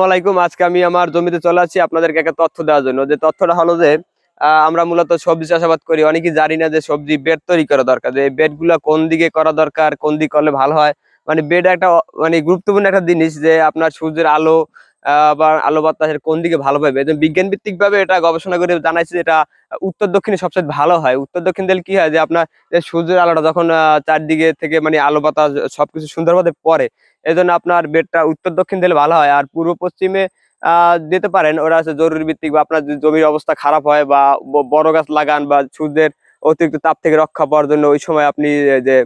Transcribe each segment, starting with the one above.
আসসালামাইকুম। আজকে আমি আমার জমিতে চলে আসছি আপনাদেরকে একটা তথ্য দেওয়ার জন্য। যে তথ্যটা হলো যে আমরা মূলত সবজি চাষাবাদ করি, অনেকেই জানি না যে সবজি বেড তৈরি করা দরকার, যে বেড গুলা কোন দিকে করা দরকার, কোন দিকে করলে ভালো হয়। মানে বেড একটা মানে গুরুত্বপূর্ণ একটা জিনিস, যে আপনার সূর্যের আলো বা আলো বাতাসের কোন দিকে ভালো পাবে। বিজ্ঞান ভিত্তিক ভাবে এটা গবেষণা করে জানাইছে যে এটা উত্তর দক্ষিণে সবচেয়ে ভালো হয়। উত্তর দক্ষিণ দিলে কি হয়, যে আপনার যে সূর্যের আলোটা যখন চারদিকে থেকে মানে আলো বাতাস সবকিছু সুন্দরভাবে পড়ে, এই জন্য আপনার বেডটা উত্তর দক্ষিণ দিলে ভালো হয়। আর পূর্ব পশ্চিমে দিতে পারেন, ওরা হচ্ছে জরুরি ভিত্তিক, বা আপনার যদি জমির অবস্থা খারাপ হয় বা বড় গাছ লাগান বা সূর্যের অতিরিক্ত তাপ থেকে রক্ষা পাওয়ার জন্য ওই সময় আপনি যে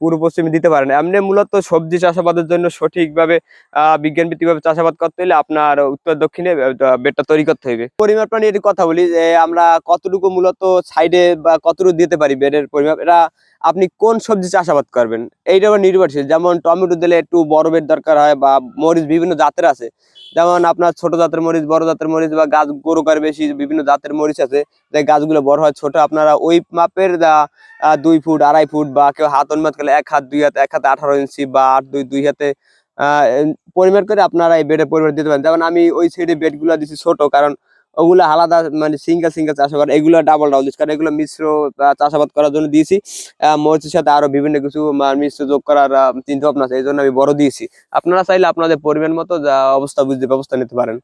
পূর্ব পশ্চিমে দিতে পারেন। এমনি মূলত সবজি চাষাবাদের জন্য সঠিকভাবে বিজ্ঞান ভিত্তিক ভাবে চাষাবাদ করতে হলে আপনার উত্তর দক্ষিণে বেডটা তৈরি করতে হবে। পরিমাপ নিয়ে একটু কথা বলি, যে আমরা কতটুকু মূলত সাইডে বা কতটুকু দিতে পারি বেডের পরিমাপ, এটা আপনি কোন সবজি চাষাবাদ করবেন এইটার উপর নির্ভরশীল। যেমন টমেটো দিলে একটু বড় বেড দরকার হয়, বা মরিচ বিভিন্ন জাতের আছে, যেমন আপনার ছোট জাতের মরিচ, বড় জাতের মরিচ, বা গাছ গোরকার বেশি বিভিন্ন জাতের মরিচ আছে, যে গাছগুলো বড় হয় ছোট। আপনারা ওই মাপের 2 ফুট 2.5 ফুট, বা কেউ হাত অনুপাত করলে 1 হাত 2 হাত, 1 হাতে 18 ইঞ্চি বা 8 2 2 হাতে পরিমাপ করে আপনারা এই বেডের পরিমাপ দিতে পারেন। যেমন আমি ওই সাইডে বেড গুলা দিচ্ছি ছোট, কারণ ওগুলো আলাদা মানে সিঙ্গেল সিঙ্গেল চাষাবাদ, এগুলো ডাবল ডাবল দিচ্ছি, কারণ এগুলো মিশ্র চাষাবাদ করার জন্য দিয়েছি। মরিচের সাথে আরো বিভিন্ন কিছু মিশ্র যোগ করার চিন্তা ভাবনা আছে, এই জন্য আমি বড় দিয়েছি। আপনারা চাইলে আপনাদের পরিমাণ মতো অবস্থা বুঝতে ব্যবস্থা নিতে পারেন।